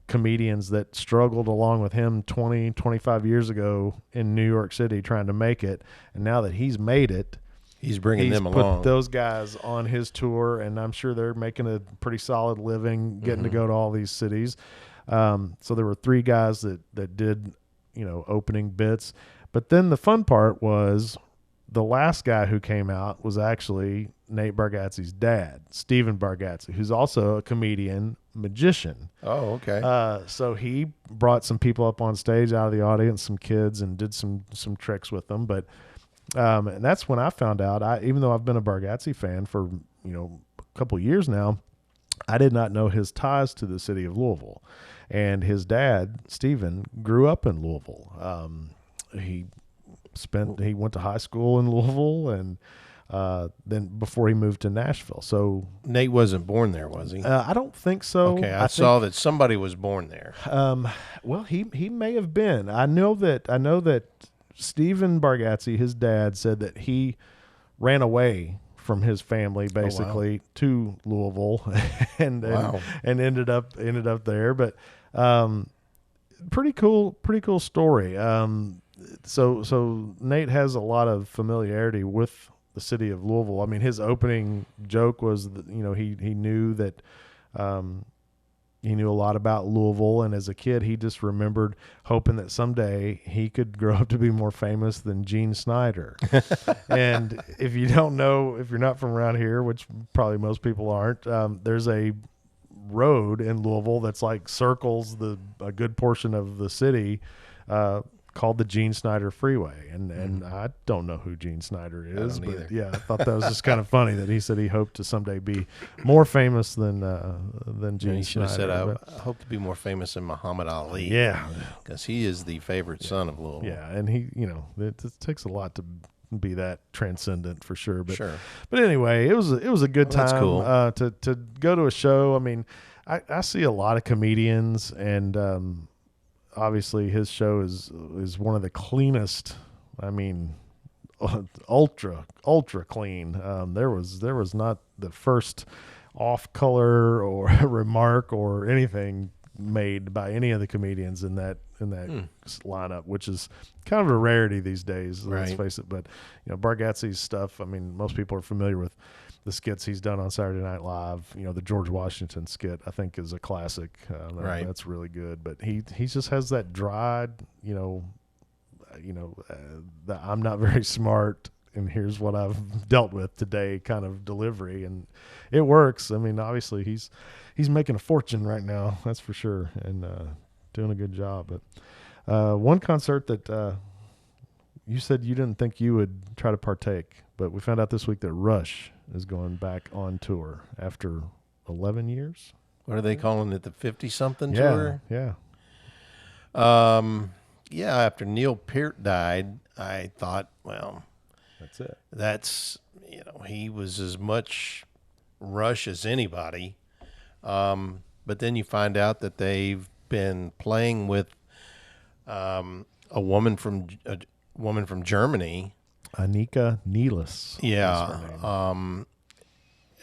comedians that struggled along with him 20, 25 years ago in New York City trying to make it, and now that he's made it, he's bringing them put along. Those guys on his tour, and I'm sure they're making a pretty solid living getting to go to all these cities. So there were 3 guys that did, opening bits. But then the fun part was the last guy who came out was actually Nate Bargatze's dad, Stephen Bargatze, who's also a comedian, magician. Oh, okay. So he brought some people up on stage out of the audience, some kids, and did some tricks with them. But and that's when I found out. Even though I've been a Bargatze fan for a couple of years now, I did not know his ties to the city of Louisville. And his dad, Stephen, grew up in Louisville. He went to high school in Louisville, and then before he moved to Nashville. So Nate wasn't born there, was he? I don't think so. Okay, I saw that somebody was born there. Well, he may have been. I know that Stephen Bargatze, his dad, said that he ran away from his family basically to Louisville and ended up there. But pretty cool story. So Nate has a lot of familiarity with the city of Louisville. I mean, his opening joke was that, he knew that he knew a lot about Louisville, and as a kid, he just remembered hoping that someday he could grow up to be more famous than Gene Snyder. And if you don't know, if you're not from around here, which probably most people aren't, there's a road in Louisville that's like circles a good portion of the city, called the Gene Snyder Freeway, and I don't know who Gene Snyder is, but either. Yeah, I thought that was just kind of funny that he said he hoped to someday be more famous than Gene he should Snyder. have said, I hope to be more famous than Muhammad Ali. Yeah, because he is the favorite son of Louisville. Yeah, and he, it takes a lot to be that transcendent for sure. But sure. But anyway, it was a good time. That's cool. To go to a show. I mean, I see a lot of comedians, and obviously his show is one of the cleanest. I mean, ultra clean. There was not the first off color or remark or anything made by any of the comedians in that lineup, which is kind of a rarity these days. Let's face it. But Bargatze's stuff. I mean, most people are familiar with the skits he's done on Saturday Night Live. The George Washington skit, I think, is a classic. That's really good. But he just has that dried, the I'm not very smart and here's what I've dealt with today kind of delivery, and it works. I mean, obviously he's making a fortune right now, that's for sure, and doing a good job. But one concert that you said you didn't think you would try to partake, but we found out this week that Rush is going back on tour after 11 years. What are they calling it? The 50-something tour? Yeah. Yeah, after Neil Peart died, I thought, well, That's it. that's, he was as much Rush as anybody. But then you find out that they've been playing with a woman from Germany, Annika Nielus. yeah,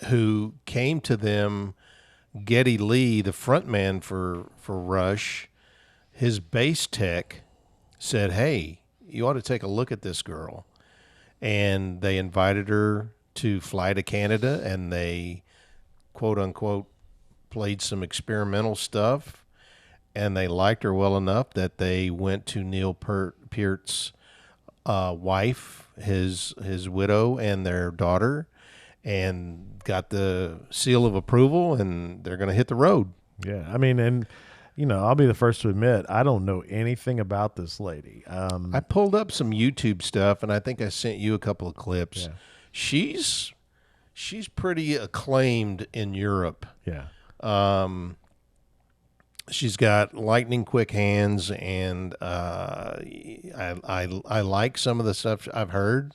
who came to them. Geddy Lee, the frontman for Rush, his bass tech said, "Hey, you ought to take a look at this girl," and they invited her to fly to Canada, and they, quote unquote, played some experimental stuff, and they liked her well enough that they went to Neil Peart's wife, his widow, and their daughter, and got the seal of approval, and they're going to hit the road. Yeah, I mean, and I'll be the first to admit I don't know anything about this lady. I pulled up some YouTube stuff, and I think I sent you a couple of clips. Yeah. She's pretty acclaimed in Europe. Yeah. She's got lightning quick hands, and I like some of the stuff I've heard.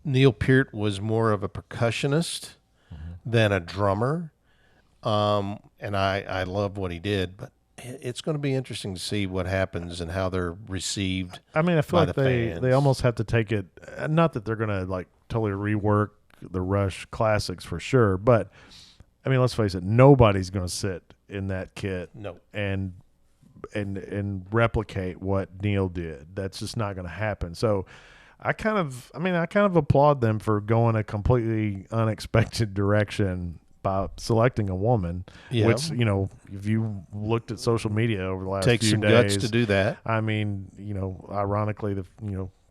Neil Peart was more of a percussionist than a drummer, and I love what he did. But it's going to be interesting to see what happens and how they're received. I mean, I feel like fans. they almost have to take it. Not that they're going to like totally rework the Rush classics for sure, but I mean, let's face it, nobody's going to sit in that kit and replicate what Neil did. That's just not going to happen. So I kind of applaud them for going a completely unexpected direction by selecting a woman, which, if you looked at social media over the last takes few some days, guts to do that. I mean, ironically, the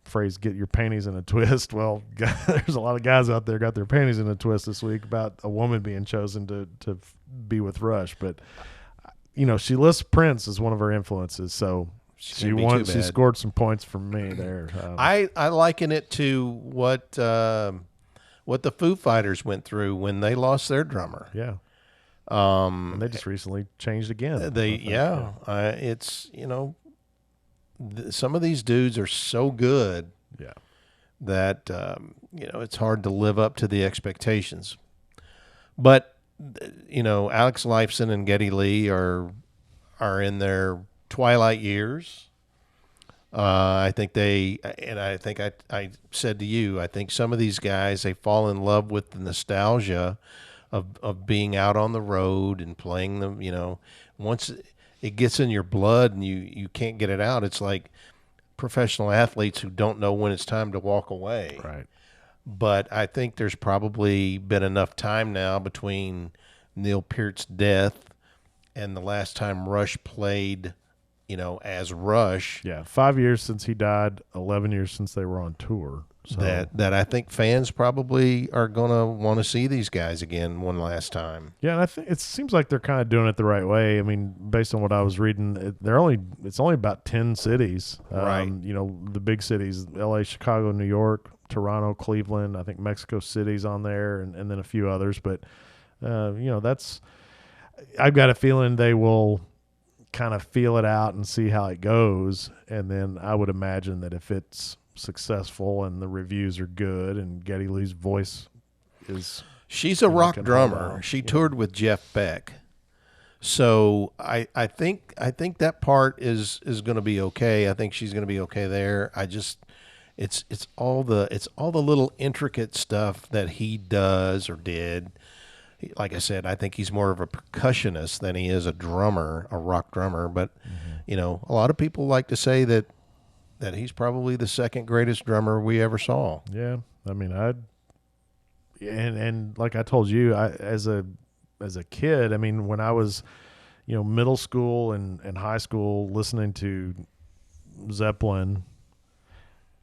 phrase "get your panties in a twist." Well, there's a lot of guys out there got their panties in a twist this week about a woman being chosen to be with Rush. But she lists Prince as one of her influences, so she scored some points from me there. I liken it to what the Foo Fighters went through when they lost their drummer. Yeah. And they just recently changed again. It's some of these dudes are so good, that it's hard to live up to the expectations. But Alex Lifeson and Geddy Lee are in their twilight years. I think I said to you, I think some of these guys, they fall in love with the nostalgia of being out on the road and playing them. Once it gets in your blood and you can't get it out, it's like professional athletes who don't know when it's time to walk away. Right. But I think there's probably been enough time now between Neil Peart's death and the last time Rush played, as Rush. Yeah, 5 years since he died, 11 years since they were on tour. So That I think fans probably are going to want to see these guys again one last time. Yeah, and I think it seems like they're kind of doing it the right way. I mean, based on what I was reading, it's only about 10 cities. Right. The big cities: L.A., Chicago, New York, Toronto, Cleveland. I think Mexico City's on there, and then a few others. But that's. I've got a feeling they will kind of feel it out and see how it goes, and then I would imagine that if it's successful and the reviews are good and Geddy Lee's voice is, she's a rock drummer. She toured with Jeff Beck, so I think that part is going to be okay. I think she's going to be okay there. It's all the little intricate stuff that he does or did. Like I said, I think he's more of a percussionist than he is a drummer, a rock drummer. But, a lot of people like to say that he's probably the second greatest drummer we ever saw. Yeah. I mean, and like I told you, as a kid, I mean, when I was, middle school and high school listening to Zeppelin,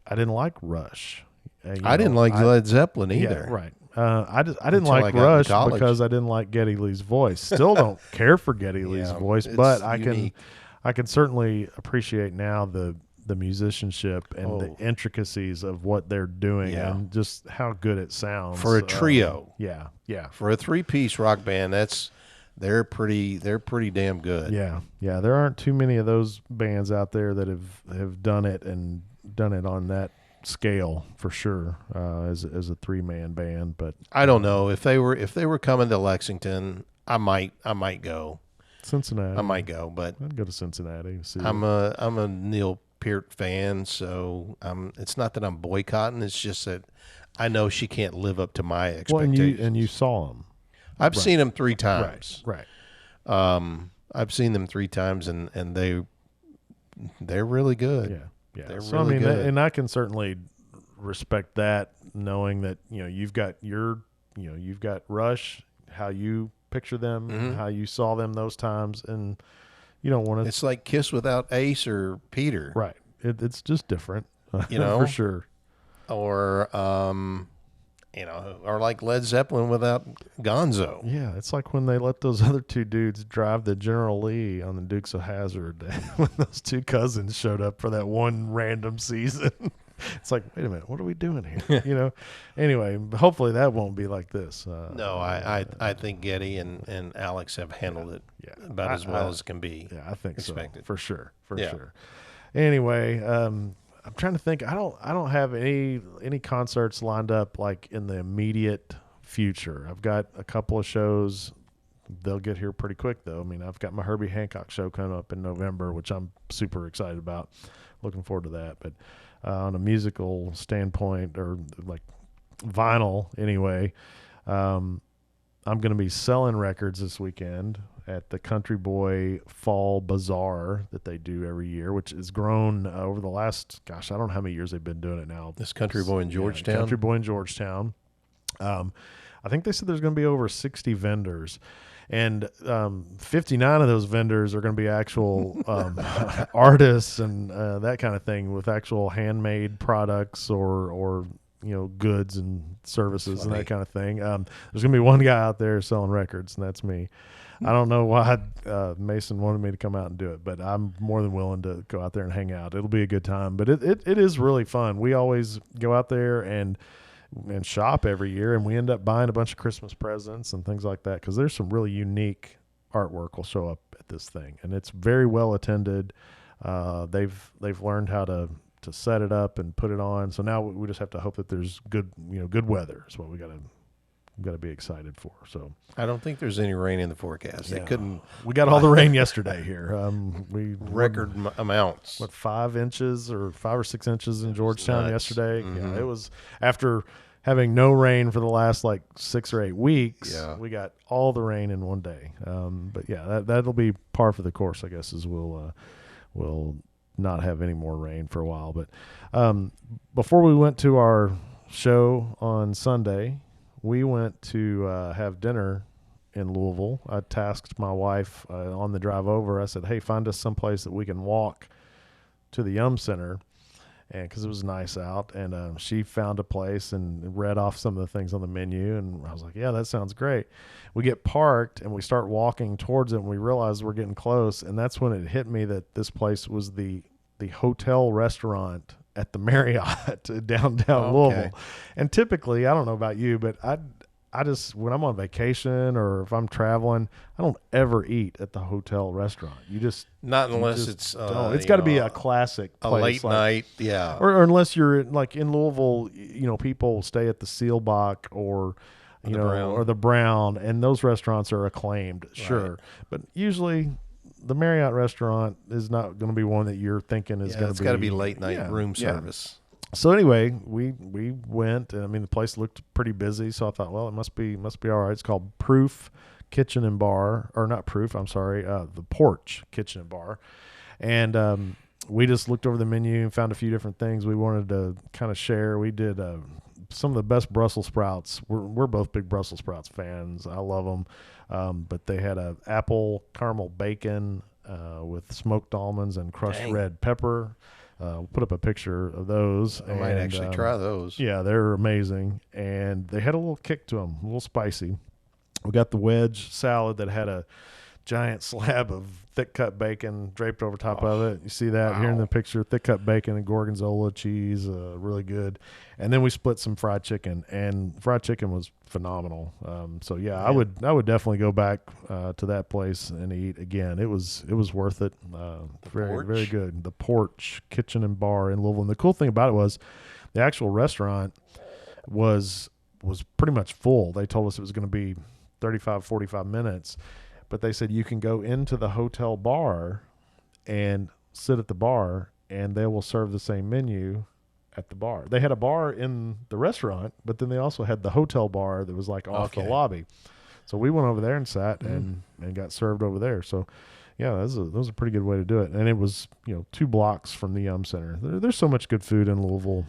I didn't like Rush. I didn't like Led Zeppelin either. Yeah, right. I didn't Until I like got Rush to college. because I didn't like Geddy Lee's voice. Still don't care for Geddy Lee's voice, but I unique. can certainly appreciate now the musicianship and the intricacies of what they're doing and just how good it sounds for a trio. Yeah. For a 3-piece rock band, they're pretty damn good. Yeah. There aren't too many of those bands out there that have done it and done it on that scale for sure, as a 3-man band. But I don't know if they were coming to Lexington, I might go. Cincinnati, I might go, but I'd go to Cincinnati to see I'm a Neil Peart fan, so it's not that I'm boycotting. It's just that I know she can't live up to my expectations. Well, and you saw them. I've seen them 3 times. Right. I've seen them 3 times, and they're really good. Yeah. They're So really good. and I can certainly respect that, knowing that you've got you've got Rush, how you picture them, how you saw them those times, and you don't want to. It's like Kiss without Ace or Peter, right? It's just different, for sure. Or or like Led Zeppelin without Gonzo. Yeah, it's like when they let those other 2 dudes drive the General Lee on the Dukes of Hazzard when those 2 cousins showed up for that one random season. It's like, wait a minute, what are we doing here? Anyway, hopefully that won't be like this. No, I think Geddy and Alex have handled it about as well as can be. Yeah, I think expected. So, for sure. Anyway, I'm trying to think. I don't have any concerts lined up like in the immediate future. I've got a couple of shows. They'll get here pretty quick though. I mean, I've got my Herbie Hancock show coming up in November, which I'm super excited about. Looking forward to that. But on a musical standpoint, or like vinyl anyway, I'm going to be selling records this weekend at the Country Boy Fall Bazaar that they do every year, which has grown over the last, I don't know how many years they've been doing it now. This Country Boy in Georgetown? Country Boy in Georgetown. I think they said there's going to be over 60 vendors. And 59 of those vendors are going to be actual artists and that kind of thing, with actual handmade products or goods and services and that kind of thing. There's going to be one guy out there selling records, and that's me. I don't know why Mason wanted me to come out and do it, but I'm more than willing to go out there and hang out. It'll be a good time, but it is really fun. We always go out there and shop every year, and we end up buying a bunch of Christmas presents and things like that, because there's some really unique artwork will show up at this thing, and it's very well attended. They've learned how to set it up and put it on, so now we just have to hope that there's good weather is what we got to be excited for. So I don't think there's any rain in the forecast. They couldn't. We got all the rain yesterday here. We record amounts. What, 5 inches or 5 or 6 inches in Georgetown yesterday? Mm-hmm. Yeah, it was after having no rain for the last like 6 or 8 weeks. Yeah. We got all the rain in one day. But yeah, that'll be par for the course, I guess, is we'll not have any more rain for a while. But before we went to our show on Sunday, we went to have dinner in Louisville. I tasked my wife on the drive over. I said, hey, find us someplace that we can walk to the Yum Center, and because it was nice out. And she found a place and read off some of the things on the menu, and I was like, yeah, that sounds great. We get parked, and we start walking towards it, and we realize we're getting close, and that's when it hit me that this place was the hotel restaurant at the Marriott downtown Louisville. And typically, I don't know about you, but I just, when I'm on vacation or if I'm traveling, I don't ever eat at the hotel restaurant. Not unless it's it's got to be a classic place, a late night, yeah. Or unless you're like in Louisville, people stay at the Sealbach or the Brown, and those restaurants are acclaimed, sure. Right. But usually the Marriott restaurant is not going to be one that you're thinking is going to be. It's got to be late night room service. So anyway, we went, and I mean the place looked pretty busy, so I thought, well, it must be all right. It's called Proof Kitchen and Bar, or not Proof, I'm sorry, the Porch Kitchen and Bar. And we just looked over the menu and found a few different things we wanted to kind of share. We did some of the best Brussels sprouts. We're both big Brussels sprouts fans. I love them. But they had a apple caramel bacon with smoked almonds and crushed red pepper. We'll put up a picture of those. I might actually try those. Yeah, they're amazing. And they had a little kick to them, a little spicy. We got the wedge salad that had a giant slab of thick cut bacon draped over top of it. You see that here in the picture, thick cut bacon and gorgonzola cheese, really good. And then we split some fried chicken, and fried chicken was phenomenal. So yeah, I would definitely go back to that place and eat again. It was worth it. Very good. The Porch Kitchen and Bar in Louisville. And the cool thing about it was the actual restaurant was pretty much full. They told us it was going to be 35, 45 minutes. But they said you can go into the hotel bar and sit at the bar, and they will serve the same menu at the bar. They had a bar in the restaurant, but then they also had the hotel bar that was like off the lobby. So we went over there and sat and got served over there. So, yeah, that was a pretty good way to do it. And it was 2 blocks from the Yum Center. There's so much good food in Louisville.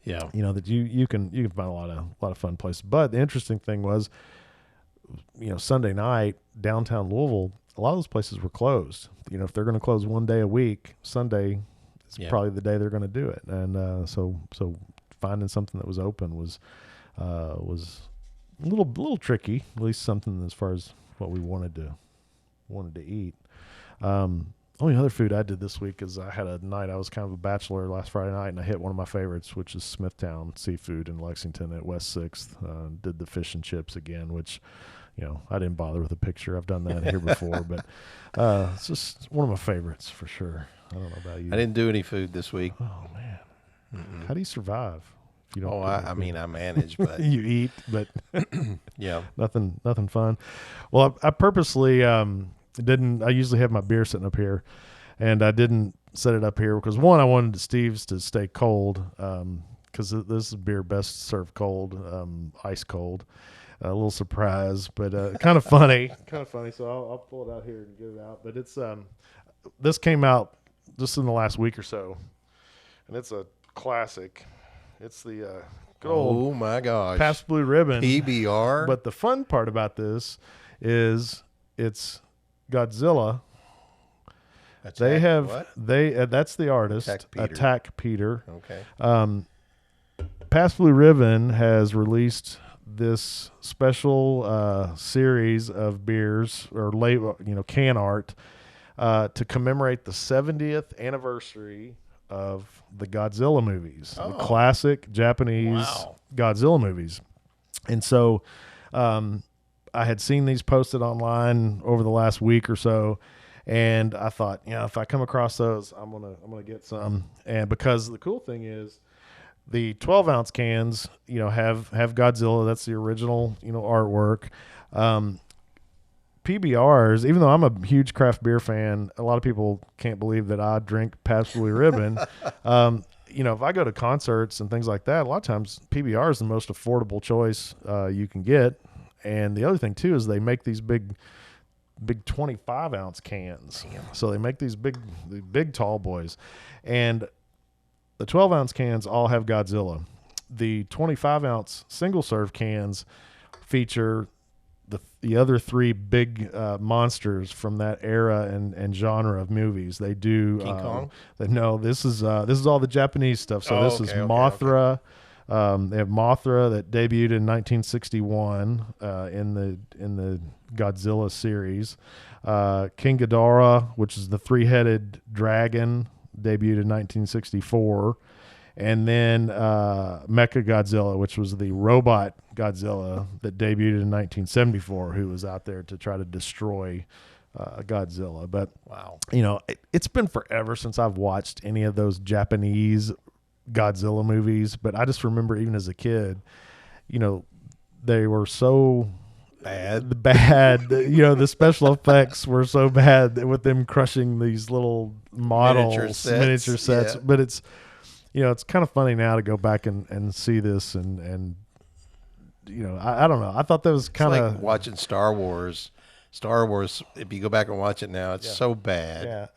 Yeah, that you can find a lot of fun places. But the interesting thing was, Sunday night, downtown Louisville, a lot of those places were closed. If they're going to close one day a week, Sunday is probably the day they're going to do it. And so finding something that was open was a little tricky, at least something as far as what we wanted to eat. Only other food I did this week is I had a night. I was kind of a bachelor last Friday night, and I hit one of my favorites, which is Smithtown Seafood in Lexington at West 6th. Did the fish and chips again, which, I didn't bother with a picture. I've done that here before, but it's just one of my favorites for sure. I don't know about you. I didn't do any food this week. Oh, man. How do you survive? If you don't I manage, but you eat, but yeah, nothing fun. Well, I purposely didn't. I usually have my beer sitting up here, and I didn't set it up here because one, I wanted Steve's to stay cold because this is beer best served cold, ice cold. A little surprise, but kind of funny. So I'll pull it out here and get it out. But it's this came out just in the last week or so, and it's a classic. It's the good old, oh my gosh, Pabst Blue Ribbon PBR. But the fun part about this is it's Godzilla. That's the artist, Attack Peter. Okay. Pabst Blue Ribbon has released this special series of beers or can art to commemorate the 70th anniversary of the Godzilla movies, the classic Japanese Godzilla movies. And so I had seen these posted online over the last week or so, and I thought, if I come across those, I'm gonna get some. And because the cool thing is, the 12-ounce cans, have Godzilla. That's the original, artwork. PBRs, even though I'm a huge craft beer fan, a lot of people can't believe that I drink Pabst Blue Ribbon. If I go to concerts and things like that, a lot of times PBR is the most affordable choice you can get. And the other thing too is they make these big 25-ounce cans. So they make these big tall boys, and the 12-ounce cans all have Godzilla. The 25-ounce single-serve cans feature the other 3 big monsters from that era and genre of movies. They do King Kong. This is all the Japanese stuff. So this is Mothra. Okay. They have Mothra that debuted in 1961 in the Godzilla series. King Ghidorah, which is the 3-headed dragon, debuted in 1964, and then Mecha Godzilla, which was the robot Godzilla that debuted in 1974, who was out there to try to destroy Godzilla. But wow, it's been forever since I've watched any of those Japanese Godzilla movies, but I just remember even as a kid, they were so bad. The special effects were so bad with them crushing these little models, miniature sets. Yeah. But it's, it's kind of funny now to go back and see this and I don't know. I thought that was kind of like watching Star Wars. Star Wars, if you go back and watch it now, it's so bad.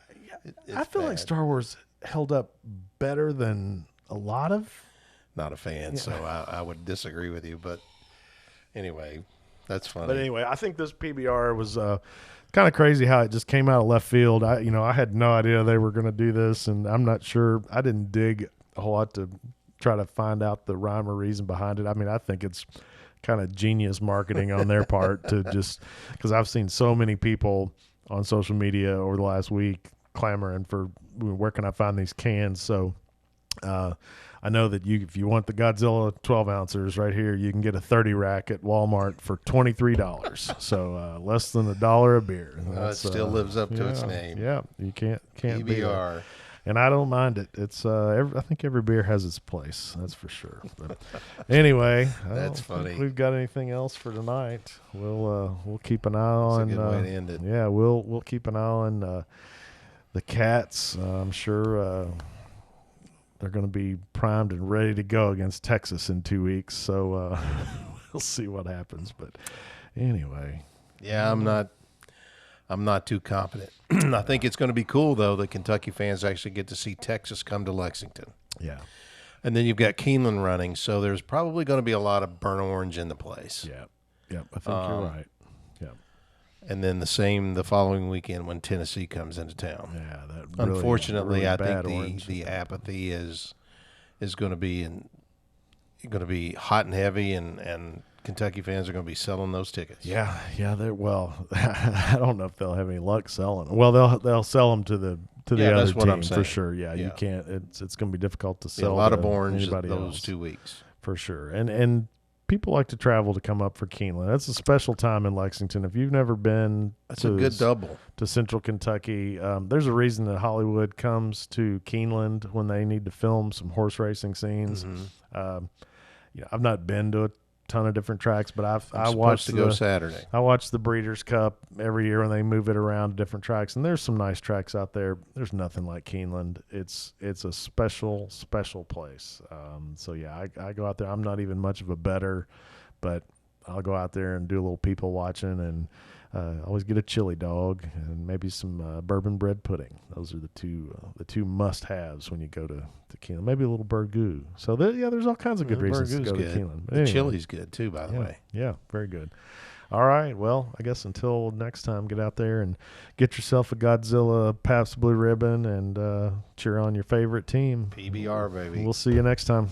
Yeah. I feel like Star Wars held up better than a lot of. Not a fan, so I would disagree with you. But anyway. That's funny. But anyway, I think this PBR was kind of crazy how it just came out of left field. I had no idea they were going to do this, and I'm not sure. I didn't dig a whole lot to try to find out the rhyme or reason behind it. I mean, I think it's kind of genius marketing on their part to just because I've seen so many people on social media over the last week clamoring for where can I find these cans. So I know that if you want the Godzilla 12 ounces right here, you can get a 30 rack at Walmart for $23. So less than $1 a beer. It still lives up to its name. Yeah, you can't PBR. beat it. And I don't mind it. It's I think every beer has its place. That's for sure. But anyway, that's funny. If we've got anything else for tonight? We'll keep an eye on. That's a good way to end it. Yeah, we'll keep an eye on the Cats. I'm sure they're going to be primed and ready to go against Texas in 2 weeks. So we'll see what happens. But anyway, yeah, I'm not too confident. I think it's going to be cool, though, that Kentucky fans actually get to see Texas come to Lexington. Yeah. And then you've got Keeneland running, so there's probably going to be a lot of burnt orange in the place. Yeah. Yep, I think you're right. Yeah. And then the following weekend when Tennessee comes into town. Yeah, that really, unfortunately, really I think orange. the apathy is going to be hot and heavy, and Kentucky fans are going to be selling those tickets. Yeah. I don't know if they'll have any luck selling them. Well, they'll sell them to the other team for sure. Yeah, you can't. It's going to be difficult to sell. A lot of orange those else. 2 weeks for sure. And people like to travel to come up for Keeneland. That's a special time in Lexington. If you've never been, that's a good double to Central Kentucky. There's a reason that Hollywood comes to Keeneland when they need to film some horse racing scenes. Mm-hmm. I've not been to a ton of different tracks, but I watched to go Saturday. I watch the Breeders' Cup every year when they move it around to different tracks, and there's some nice tracks out there. There's nothing like Keeneland. It's a special place. So yeah, I go out there. I'm not even much of a bettor, but I'll go out there and do a little people watching, and always get a chili dog and maybe some bourbon bread pudding. Those are the two must-haves when you go to Keeneland. Maybe a little burgoo. So there's all kinds of good reasons to go to Keeneland. The chili's good too, by the way. Yeah, very good. All right, well, I guess until next time, get out there and get yourself a Godzilla Pabst Blue Ribbon and cheer on your favorite team. PBR, baby. We'll see you next time.